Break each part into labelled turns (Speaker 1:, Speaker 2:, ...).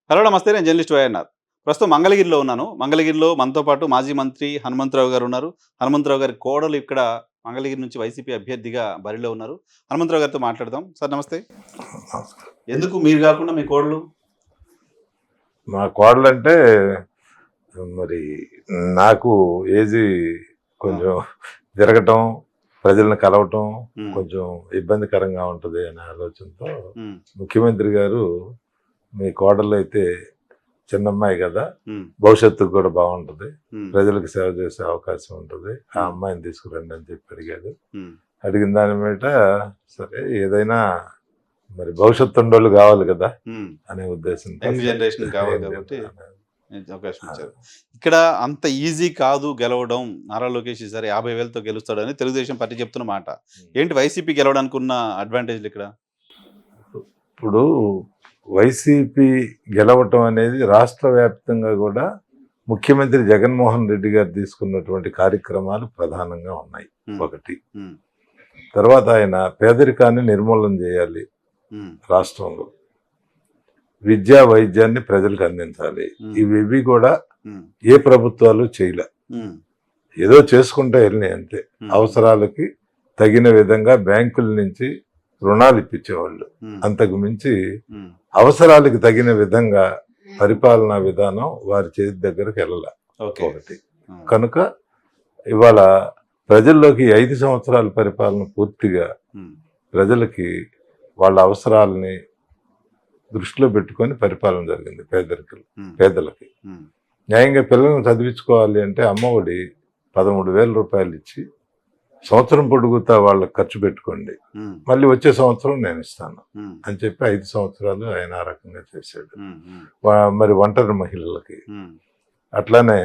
Speaker 1: Hello నమస్తే. నేను journalist YNR. ప్రస్తుతం మంగళగిరిలో ఉన్నాను. మంగళగిరిలో మనతో పాటు మాజీ మంత్రి హనుమంతరావు గారు ఉన్నారు. హనుమంతరావు గారి కోడలు ఇక్కడ మంగళగిరి నుంచి వైసీపీ అభ్యర్థిగా బరిలో ఉన్నారు. హనుమంతరావు గారితో మాట్లాడదాం. సార్ నమస్తే. ఎందుకు మీరు కాకుండా మీ కోడలు?
Speaker 2: మా కోడలంటే మరి నాకు ఏజీ కొంచెం తిరగటం, ప్రజలను కలవటం కొంచెం ఇబ్బందికరంగా ఉంటుంది అనే ఆలోచనతో ముఖ్యమంత్రి గారు మీ కోడలు అయితే చిన్నమ్మాయి కదా, భవిష్యత్తుకు కూడా బాగుంటుంది, ప్రజలకు సేవ చేసే అవకాశం ఉంటుంది, ఆ అమ్మాయిని తీసుకురండి అని చెప్పి అడిగాడు. అడిగిన దాని మీద సరే ఏదైనా మరి భవిష్యత్తు ఉండోళ్ళు కావాలి కదా అనే ఉద్దేశంతో
Speaker 1: యంగ్ జనరేషన్ కావాలి కాబట్టి అవకాశం ఇచ్చారు. ఇక్కడ అంత ఈజీ కాదు గెలవడం. నారా లోకేష్ ఈసారి 50,000తో గెలుస్తాడని తెలుగుదేశం పార్టీ చెప్తున్న మాట. ఏంటి వైసీపీ గెలవడానికి ఉన్న అడ్వాంటేజ్లు ఇక్కడ?
Speaker 2: ఇప్పుడు వైసీపీ గెలవటం అనేది రాష్ట్ర వ్యాప్తంగా కూడా ముఖ్యమంత్రి జగన్మోహన్ రెడ్డి గారు తీసుకున్నటువంటి కార్యక్రమాలు ప్రధానంగా ఉన్నాయి. ఒకటి, తర్వాత ఆయన పేదరికాన్ని నిర్మూలన చేయాలి, రాష్ట్రంలో విద్యా వైద్యాన్ని ప్రజలకు అందించాలి. ఇవి కూడా ఏ ప్రభుత్వాలు చేయలే, ఏదో చేసుకుంటూ వెళ్ళినాయి అంతే. అవసరాలకి తగిన విధంగా బ్యాంకుల నుంచి రుణాలు ఇప్పించేవాళ్ళు, అంతకు మించి అవసరాలకు తగిన విధంగా పరిపాలనా విధానం వారి చేతి దగ్గరకు వెళ్ళాల. ఒకటి కనుక ఇవాళ ప్రజల్లోకి 5 సంవత్సరాల పరిపాలన పూర్తిగా ప్రజలకి వాళ్ళ అవసరాలని దృష్టిలో పెట్టుకొని పరిపాలన జరిగింది. పేదలకి న్యాయంగా పిల్లలను చదివించుకోవాలి అంటే అమ్మఒడి 13,000 రూపాయలు ఇచ్చి సంవత్సరం పొడుగుతా వాళ్ళకి ఖర్చు పెట్టుకోండి, మళ్ళీ వచ్చే సంవత్సరం నేను ఇస్తాను అని చెప్పి 5 సంవత్సరాలు ఆయన ఆ రకంగా చేశాడు. మరి ఒంటరి మహిళలకి, అట్లానే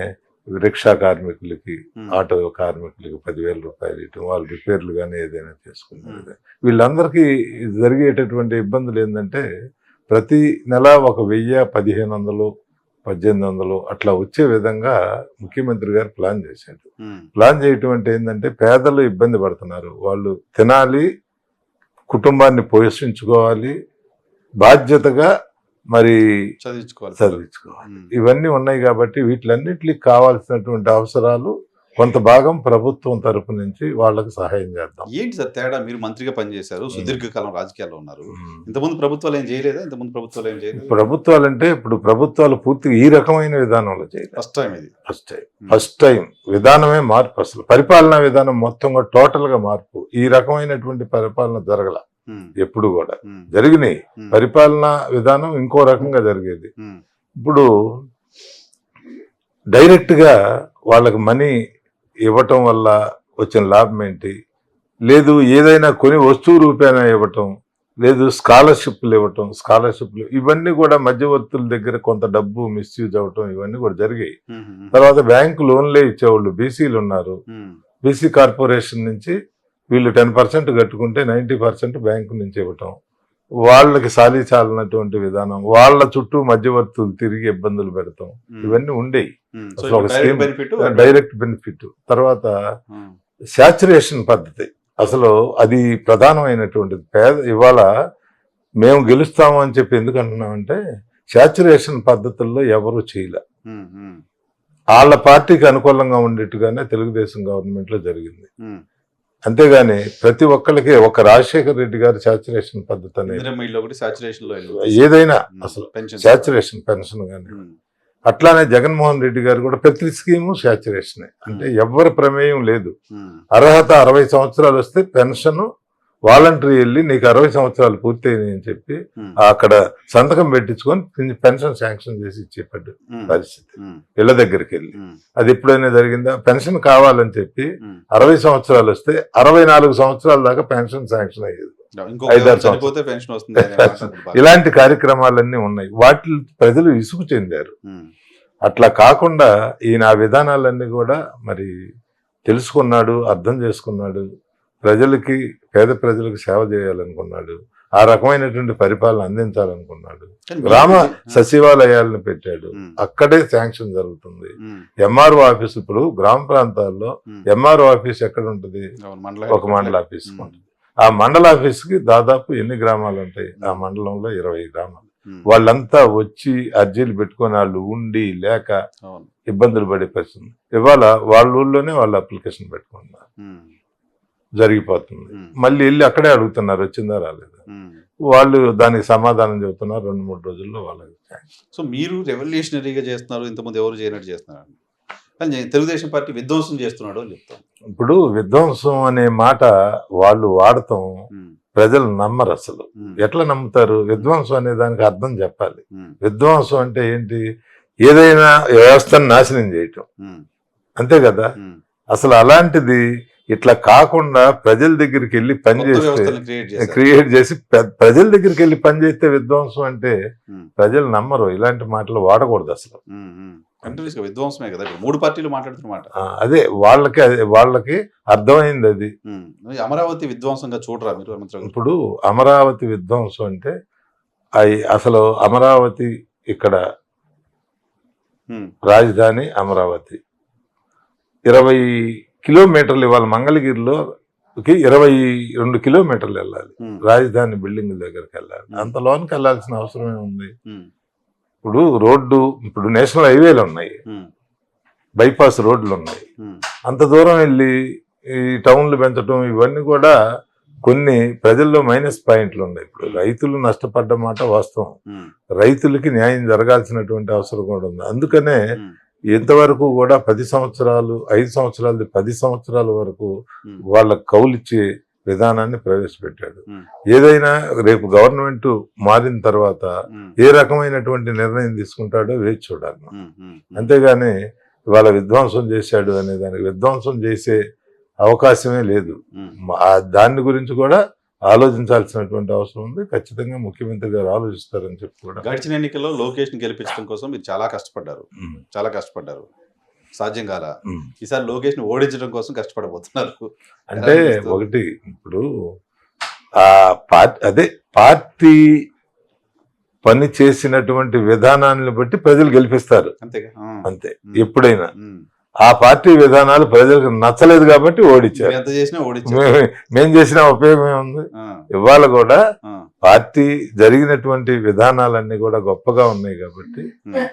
Speaker 2: రిక్షా కార్మికులకి, ఆటో కార్మికులకి 10,000 రూపాయలు ఇవ్వటం, వాళ్ళు రిపేర్లు కానీ ఏదైనా చేసుకున్నారు. వీళ్ళందరికీ జరిగేటటువంటి ఇబ్బందులు ఏంటంటే ప్రతి నెల 1,000, 1,500, 1,800 అట్లా వచ్చే విధంగా ముఖ్యమంత్రి గారు ప్లాన్ చేశాడు. ప్లాన్ చేయటం అంటే ఏంటంటే పేదలు ఇబ్బంది పడుతున్నారు, వాళ్ళు తినాలి, కుటుంబాన్ని పోషించుకోవాలి, బాధ్యతగా మరి చదివించుకోవాలి. ఇవన్నీ ఉన్నాయి కాబట్టి వీటిలన్నిటికి కావాల్సినటువంటి అవసరాలు కొంత భాగం ప్రభుత్వం తరపు నుంచి వాళ్ళకి సహాయం చేద్దాం.
Speaker 1: ఏంటి సార్ తేడా? మీరు మంత్రిగా పనిచేశారు, సుదీర్ఘకాలం రాజకీయాల్లో ఉన్నారు. ఇంతకుముందు ప్రభుత్వాలు ఏం చేయలేదా?
Speaker 2: ప్రభుత్వాలు అంటే ఇప్పుడు ప్రభుత్వాలు పూర్తిగా ఈ రకమైన విధానంలో చేయలేదు. ఫస్ట్ టైం విధానమే మార్పు. అసలు పరిపాలనా విధానం మొత్తం కూడా టోటల్ గా మార్పు. ఈ రకమైనటువంటి పరిపాలన జరగల, ఎప్పుడు కూడా జరిగినాయి. పరిపాలనా విధానం ఇంకో రకంగా జరిగేది. ఇప్పుడు డైరెక్ట్ గా వాళ్ళకి మనీ ఇవ్వటం వల్ల వచ్చిన లాభం ఏంటి? లేదు ఏదైనా కొని వస్తువు రూపేణా ఇవ్వటం, లేదు స్కాలర్షిప్లు ఇవ్వటం, ఇవన్నీ కూడా మధ్యవర్తుల దగ్గర కొంత డబ్బు మిస్యూజ్ అవ్వటం, ఇవన్నీ కూడా జరిగాయి. తర్వాత బ్యాంకు లోన్లే ఇచ్చేవాళ్ళు, బీసీలు ఉన్నారు, బీసీ కార్పొరేషన్ నుంచి వీళ్ళు 10% కట్టుకుంటే 90% బ్యాంకు నుంచి ఇవ్వటం, వాళ్ళకి చాలినటువంటి విధానం, వాళ్ళ చుట్టూ మధ్యవర్తులు తిరిగి ఇబ్బందులు పెడతాం, ఇవన్నీ ఉండేవి. అసలు ఒక స్కీమ్ డైరెక్ట్ బెనిఫిట్. తర్వాత శాచురేషన్ పద్ధతి, అసలు అది ప్రధానమైనటువంటిది. ఇవాళ మేము గెలుస్తాము అని చెప్పి ఎందుకు అంటున్నామంటే శాచురేషన్ పద్ధతుల్లో ఎవరు చేయలే. వాళ్ళ పార్టీకి అనుకూలంగా ఉండేట్టుగానే తెలుగుదేశం గవర్నమెంట్ లో జరిగింది. అంతేగాని ప్రతి ఒక్కరికి ఒక రాజశేఖర్ రెడ్డి గారు శాచురేషన్ పద్ధతి అనేది ఏదైనా అసలు శాచురేషన్ పెన్షన్ కానీ, అట్లానే జగన్మోహన్ రెడ్డి గారు కూడా ప్రతి స్కీము శాచురేషన్. అంటే ఎవరి ప్రమేయం లేదు. అర్హత 60 సంవత్సరాలు వస్తే పెన్షన్ వాలంటరీ వెళ్ళి నీకు 60 సంవత్సరాలు పూర్తయినాయి అని చెప్పి అక్కడ సంతకం పెట్టించుకొని పెన్షన్ శాంక్షన్ చేసి ఇచ్చేపడ్డు పరిస్థితి ఇళ్ల దగ్గరికి వెళ్ళి. అది ఎప్పుడైనా జరిగిందా? పెన్షన్ కావాలని చెప్పి 60 సంవత్సరాలు వస్తే 64 సంవత్సరాల దాకా పెన్షన్ శాంక్షన్ అయ్యేది. 5-6 సంవత్సరాలు ఇలాంటి కార్యక్రమాలన్నీ ఉన్నాయి. వాటి ప్రజలు ఇసుగు చెందారు. అట్లా కాకుండా ఈయన ఆ విధానాలన్నీ కూడా మరి తెలుసుకున్నాడు, అర్థం చేసుకున్నాడు, ప్రజలకి పేద ప్రజలకు సేవ చేయాలనుకున్నాడు, ఆ రకమైనటువంటి పరిపాలన అందించాలనుకున్నాడు. గ్రామ సచివాలయాలను పెట్టాడు, అక్కడే శాంక్షన్ జరుగుతుంది. ఎంఆర్ఓ ఆఫీస్, ఇప్పుడు గ్రామ ప్రాంతాల్లో ఎంఆర్ఓ ఆఫీస్ ఎక్కడ ఉంటుంది? ఒక మండల ఆఫీస్ ఉంటుంది. ఆ మండల ఆఫీస్కి దాదాపు ఎన్ని గ్రామాలు ఉంటాయి? ఆ మండలంలో 20 గ్రామాలు. వాళ్ళంతా వచ్చి అర్జీలు పెట్టుకొని వాళ్ళు ఉండి లేక
Speaker 1: అవును.
Speaker 2: ఇబ్బందులు పడే పరిస్థితి. ఇవాళ వాళ్ళ ఊళ్ళోనే వాళ్ళు అప్లికేషన్ పెట్టుకున్నారు, జరిగిపోతుంది. మళ్ళీ వెళ్ళి అక్కడే అడుగుతున్నారు వచ్చిందా రాలేదా. వాళ్ళు దానికి సమాధానం చెబుతున్నారు 2-3 రోజుల్లో వాళ్ళకి.
Speaker 1: సో మీరు రెవల్యూషనరీగా చేస్తున్నారు, ఇంతకుముందు ఎవరు చేయనట్టు చేస్తున్నారు, కానీ తెలుగుదేశం పార్టీ విధ్వంసం చేస్తున్నాడు అని చెప్తాం.
Speaker 2: ఇప్పుడు విధ్వంసం అనే మాట వాళ్ళు వాడటం ప్రజలు నమ్మరు అసలు. ఎట్లా నమ్ముతారు? విధ్వంసం అనే దానికి అర్థం చెప్పాలి. విధ్వంసం అంటే ఏంటి? ఏదైనా వ్యవస్థను నాశనం చేయటం, అంతే కదా. అసలు అలాంటిది ఇట్లా కాకుండా ప్రజల దగ్గరికి వెళ్ళి పని చేస్తే, క్రియేట్ చేసి ప్రజల దగ్గరికి వెళ్ళి పని చేస్తే విధ్వంసం అంటే ప్రజలు నమ్మరు. ఇలాంటి మాటలు వాడకూడదు అసలు.
Speaker 1: విధ్వంసమే కదా 3 పార్టీలు మాట్లాడుతున్నమాట.
Speaker 2: అదే వాళ్ళకి అర్థమైంది అది.
Speaker 1: అమరావతి విధ్వంసంగా చూడరా మీరు?
Speaker 2: ఇప్పుడు అమరావతి విధ్వంసం అంటే అసలు అమరావతి ఇక్కడ రాజధాని అమరావతి 20 కిలోమీటర్లు, ఇవాళ మంగళగిరిలో 22 కిలోమీటర్లు వెళ్ళాలి రాజధాని బిల్డింగ్ దగ్గరికి వెళ్ళాలి. అంత లోనికి వెళ్ళాల్సిన అవసరం ఏముంది? ఇప్పుడు రోడ్డు, ఇప్పుడు నేషనల్ హైవేలు ఉన్నాయి, బైపాస్ రోడ్లు ఉన్నాయి, అంత దూరం వెళ్ళి ఈ టౌన్లు పెంచడం ఇవన్నీ కూడా కొన్ని ప్రజల్లో మైనస్ పాయింట్లు ఉన్నాయి. ఇప్పుడు రైతులు నష్టపడ్డ మాట వాస్తవం, రైతులకి న్యాయం జరగాల్సినటువంటి అవసరం కూడా ఉంది. అందుకనే ఎంతవరకు కూడా 10 సంవత్సరాలు 5 సంవత్సరాలు 10 సంవత్సరాల వరకు వాళ్ళ కౌలిచ్చే విధానాన్ని ప్రవేశపెట్టాడు. ఏదైనా రేపు గవర్నమెంట్ మారిన తర్వాత ఏ రకమైనటువంటి నిర్ణయం తీసుకుంటాడో వేచి చూడాలి. అంతేగాని వాళ్ళ విధ్వంసం చేశాడు అనే దానికి విధ్వంసం చేసే అవకాశమే లేదు. దాని గురించి కూడా ఆలోచించాల్సినటువంటి అవసరం ఉంది. ఖచ్చితంగా ముఖ్యమంత్రి గారు ఆలోచిస్తారని చెప్పి కూడా.
Speaker 1: గడిచిన ఎన్నికల్లో లోకేష్ ని గెలిపించడం కోసం మీరు చాలా కష్టపడ్డారు, సాధ్యం కాల. ఈసారి లోకేష్ ని ఓడించడం కోసం కష్టపడబోతున్నారు.
Speaker 2: అంటే ఒకటి, ఇప్పుడు ఆ పార్టీ పని చేసినటువంటి విధానాన్ని బట్టి ప్రజలు గెలిపిస్తారు, అంతే. ఎప్పుడైనా ఆ పార్టీ విధానాలు ప్రజలకు నచ్చలేదు కాబట్టి ఓడించారు. మేం చేసిన ఉపయోగం ఏముంది? ఇవాళ కూడా పార్టీ జరిగినటువంటి విధానాలన్నీ కూడా గొప్పగా ఉన్నాయి కాబట్టి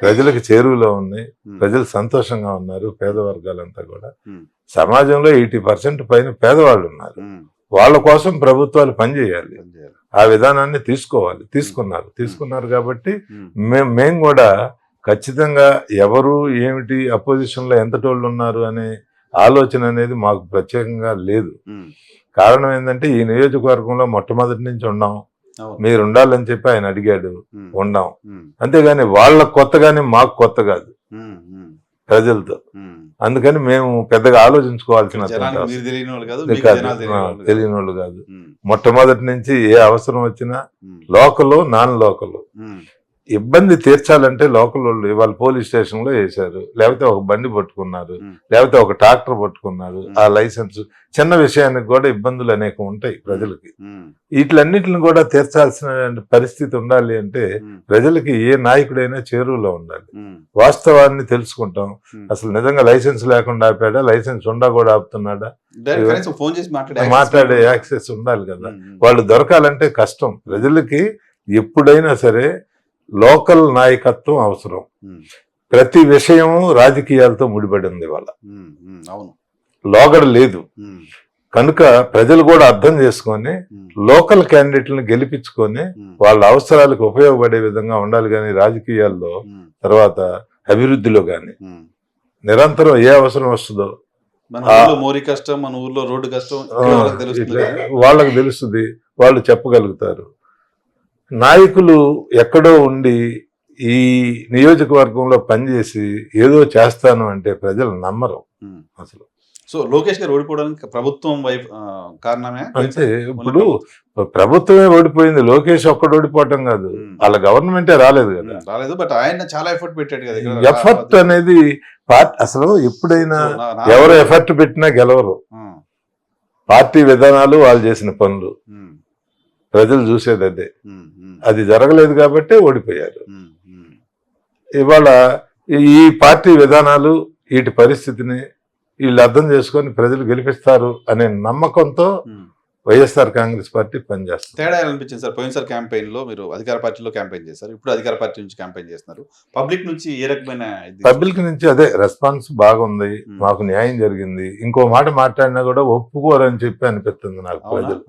Speaker 2: ప్రజలకు చేరువలో ఉన్నాయి, ప్రజలు సంతోషంగా ఉన్నారు. పేద వర్గాలంతా కూడా సమాజంలో 80% పైన పేదవాళ్ళు ఉన్నారు. వాళ్ళ కోసం ప్రభుత్వాలు పనిచేయాలి, ఆ విధానాన్ని తీసుకున్నారు కాబట్టి మేము కూడా ఖచ్చితంగా ఎవరు ఏమిటి అపోజిషన్ లో ఎంతటోళ్ళు ఉన్నారు అనే ఆలోచన అనేది మాకు ప్రత్యేకంగా లేదు. కారణం ఏంటంటే ఈ నియోజకవర్గంలో మొట్టమొదటి నుంచి ఉన్నాం, మీరు ఉండాలని చెప్పి ఆయన అడిగాడు, ఉన్నాం. అంతేగాని వాళ్ళకు కొత్త కానీ మాకు కొత్త కాదు ప్రజలతో. అందుకని మేము పెద్దగా ఆలోచించుకోవాల్సిన తెలియని వాళ్ళు కాదు. మొట్టమొదటి నుంచి ఏ అవసరం వచ్చినా లోకల్ నాన్ లోకల్ ఇబ్బంది తీర్చాలంటే లోకల్ వాళ్ళు ఇవాళ పోలీస్ స్టేషన్ లో వేశారు, లేకపోతే ఒక బండి పట్టుకున్నారు, లేకపోతే ఒక ట్రాక్టర్ పట్టుకున్నారు, ఆ లైసెన్స్ చిన్న విషయానికి కూడా ఇబ్బందులు అనేక ఉంటాయి ప్రజలకి. వీటిలన్నిటిని కూడా తీర్చాల్సిన పరిస్థితి ఉండాలి అంటే ప్రజలకి ఏ నాయకుడైనా చేరువలో ఉండాలి. వాస్తవాన్ని తెలుసుకుంటాం. అసలు నిజంగా లైసెన్స్ లేకుండా ఆపాడా, లైసెన్స్ ఉండా కూడా ఆపుతున్నాడా, మాట్లాడే యాక్సెస్ ఉండాలి కదా. వాళ్ళు దొరకాలంటే కష్టం. ప్రజలకి ఎప్పుడైనా సరే లోకల్ నాయకత్వం అవసరం. ప్రతి విషయం రాజకీయాలతో ముడిపడి ఉంది ఇవాళ, లోగడ లేదు. కనుక ప్రజలు కూడా అర్థం చేసుకొని లోకల్ క్యాండిడేట్లను గెలిపించుకొని వాళ్ళ అవసరాలకు ఉపయోగపడే విధంగా ఉండాలి. కానీ రాజకీయాల్లో తర్వాత అభివృద్ధిలో కానీ నిరంతరం ఏ అవసరం వస్తుందో వాళ్ళకి తెలుస్తుంది, వాళ్ళు చెప్పగలుగుతారు. నాయకులు ఎక్కడో ఉండి ఈ నియోజకవర్గంలో పనిచేసి ఏదో చేస్తాను అంటే ప్రజలు నమ్మరు అసలు.
Speaker 1: సో లోకేష్ గారు ఓడిపోవడానికి ప్రభుత్వం వైపు కారణమే
Speaker 2: అంటే ఇప్పుడు ప్రభుత్వమే ఓడిపోయింది, లోకేష్ ఒక్కడు ఓడిపోవటం కాదు, వాళ్ళ గవర్నమెంటే రాలేదు కదా.
Speaker 1: రాలేదు, బట్ ఆయన చాలా ఎఫర్ట్ పెట్టాడు కదా.
Speaker 2: ఎఫర్ట్ అనేది అసలు ఎప్పుడైనా ఎవరు ఎఫర్ట్ పెట్టినా గెలవరు. పార్టీ విధానాలు వాళ్ళు చేసిన పనులు ప్రజలు చూసేది అదే. అది జరగలేదు కాబట్టి ఓడిపోయారు. ఇవాళ ఈ పార్టీ విధానాలు వీటి పరిస్థితిని వీళ్ళు అర్థం చేసుకొని ప్రజలు గెలిపిస్తారు అనే నమ్మకంతో వైఎస్ఆర్ కాంగ్రెస్ పార్టీ పనిచేస్తుంది.
Speaker 1: తేడా ఎలా అనిపించింది సార్? పోయినసారి క్యాంపెయిన్ లో మీరు అధికార పార్టీలో క్యాంపెయిన్ చేశారు, ఇప్పుడు అధికార పార్టీ నుంచి క్యాంపెయిన్ చేస్తున్నారు. పబ్లిక్ నుంచి ఏ రకమైన
Speaker 2: పబ్లిక్ నుంచి అదే రెస్పాన్స్ బాగుంది, మాకు న్యాయం జరిగింది. ఇంకో మాట మాట్లాడినా కూడా ఒప్పుకోరని చెప్పి అనిపిస్తుంది నాకు. ప్రజలు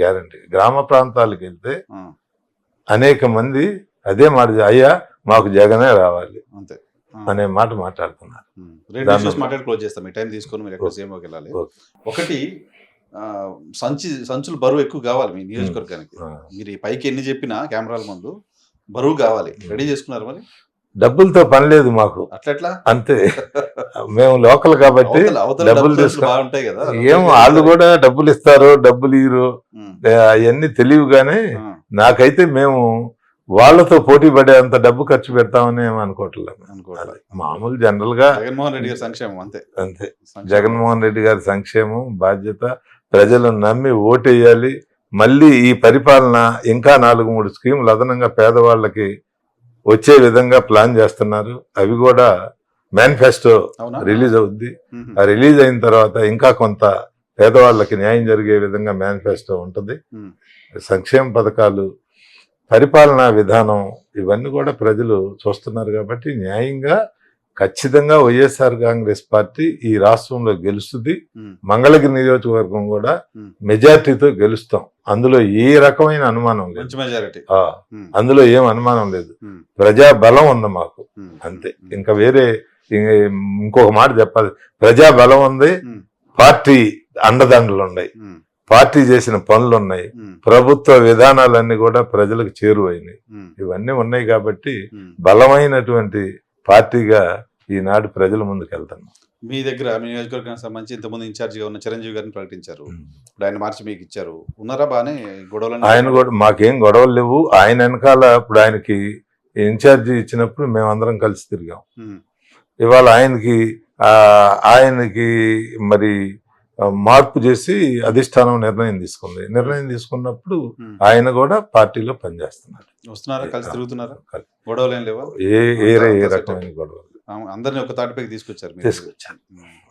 Speaker 2: గ్యారంటీ గ్రామ ప్రాంతాలకు వెళ్తే అనేక మంది అదే మాట, అయ్యా మాకు జగనే రావాలి
Speaker 1: అంతే
Speaker 2: అనే మాట మాట్లాడుతున్నారు.
Speaker 1: మాట్లాడి క్లోజ్ చేస్తాం. మీ టైం తీసుకొని మీరు ఎక్కడ సీఎంఓకి వెళ్ళాలి. ఒకటి సంచులు బరువు ఎక్కువ కావాలి మీ నియోజకవర్గానికి. మీరు ఈ పైకి ఎన్ని చెప్పినా కెమెరాల ముందు బరువు కావాలి. రెడీ చేసుకున్నారు మరి?
Speaker 2: డబ్బులతో పని లేదు మాకు,
Speaker 1: అట్లా
Speaker 2: అంతే. మేము లోకల్ కాబట్టి డబ్బులు
Speaker 1: బాగుంటాయి కదా.
Speaker 2: ఏం వాళ్ళు కూడా డబ్బులు ఇస్తారు, డబ్బులు ఇయ్యరు, అవన్నీ తెలియగానే. నాకైతే మేము వాళ్ళతో పోటీ పడే అంత డబ్బు ఖర్చు పెడతామని ఏమి అనుకోవట్లేదు. మామూలు జనరల్ గా
Speaker 1: జగన్మోహన్ రెడ్డి గారి సంక్షేమం అంతే.
Speaker 2: అంతే. జగన్మోహన్ రెడ్డి గారి సంక్షేమం బాధ్యత, ప్రజలు నమ్మి ఓటేయాలి. మళ్ళీ ఈ పరిపాలన ఇంకా 4-3 స్కీములు అదనంగా పేదవాళ్ళకి వచ్చే విధంగా ప్లాన్ చేస్తున్నారు. అవి కూడా మేనిఫెస్టో రిలీజ్ అవుద్ది. ఆ రిలీజ్ అయిన తర్వాత ఇంకా కొంత పేదవాళ్ళకి న్యాయం జరిగే విధంగా మేనిఫెస్టో ఉంటుంది. సంక్షేమ పథకాలు, పరిపాలనా విధానం, ఇవన్నీ కూడా ప్రజలు చూస్తున్నారు కాబట్టి న్యాయంగా ఖచ్చితంగా వైఎస్ఆర్ కాంగ్రెస్ పార్టీ ఈ రాష్ట్రంలో గెలుస్తుంది. మంగళగిరి నియోజకవర్గం కూడా మెజార్టీతో గెలుస్తాం. అందులో ఏ రకమైన అనుమానం లేదు. అందులో ఏం అనుమానం లేదు. ప్రజా బలం ఉంది మాకు, అంతే. ఇంకా వేరే ఇంకొక మాట చెప్పాలి, ప్రజా బలం ఉంది, పార్టీ అండదండలు ఉన్నాయి, పార్టీ చేసిన పనులు ఉన్నాయి, ప్రభుత్వ విధానాలన్నీ కూడా ప్రజలకు చేరువైనాయి. ఇవన్నీ ఉన్నాయి కాబట్టి బలమైనటువంటి పార్టీగా ఈనాడు ప్రజల ముందుకు వెళ్తున్నాం.
Speaker 1: మీ దగ్గర మీ నియోజకవర్గానికి సంబంధించి ఇంతకుముందు ఇన్ఛార్జిగా ఉన్న చిరంజీవి గారిని ప్రకటించారు. ఇప్పుడు ఆయన మార్చి మీకు ఇచ్చారు. ఉన్నారా బానే గొడవలు?
Speaker 2: ఆయన కూడా మాకేం గొడవలు లేవు. ఆయన వెనకాల ఇప్పుడు ఆయనకి ఇన్ఛార్జి ఇచ్చినప్పుడు మేమందరం కలిసి తిరిగాం. ఇవాళ ఆయనకి మరి మార్పు చేసి అధిష్టానం నిర్ణయం తీసుకుంది. నిర్ణయం తీసుకున్నప్పుడు ఆయన కూడా పార్టీలో పనిచేస్తున్నారు.
Speaker 1: వస్తున్నారా? కలిసి తిరుగుతున్నారా? గొడవలు ఏం లేవా?
Speaker 2: ఏ రకమైన గొడవలు?
Speaker 1: అందరినీ ఒక తాటిపైకి తీసుకొచ్చారు.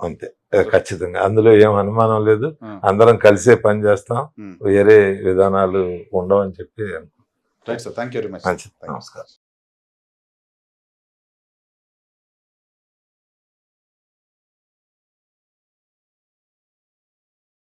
Speaker 2: అంతే, ఖచ్చితంగా. అందులో ఏం అనుమానం లేదు. అందరం కలిసే పని చేస్తాం, వేరే విధానాలు ఉండవని చెప్పి.
Speaker 1: Right sir, thank you very much.
Speaker 2: నమస్కారం.